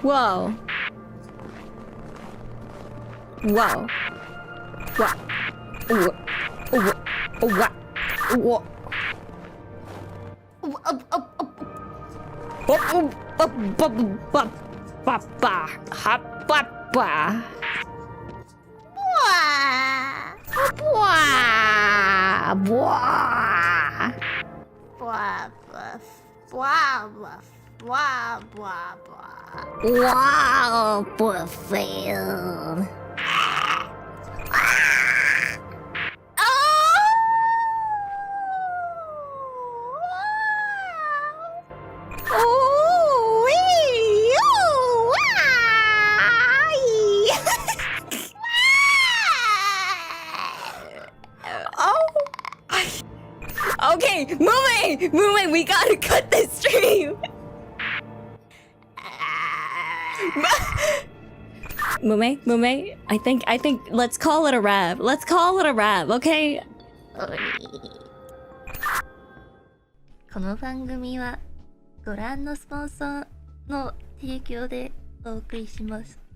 Whoa. Whoa. What? What? What? What? Wow, perfect. Okay, Mumei, we gotta cut this stream. Mumei, I think let's call it a wrap. Let's call it a wrap, okay? この番組はご覧のスポンサーの提供でお送りします。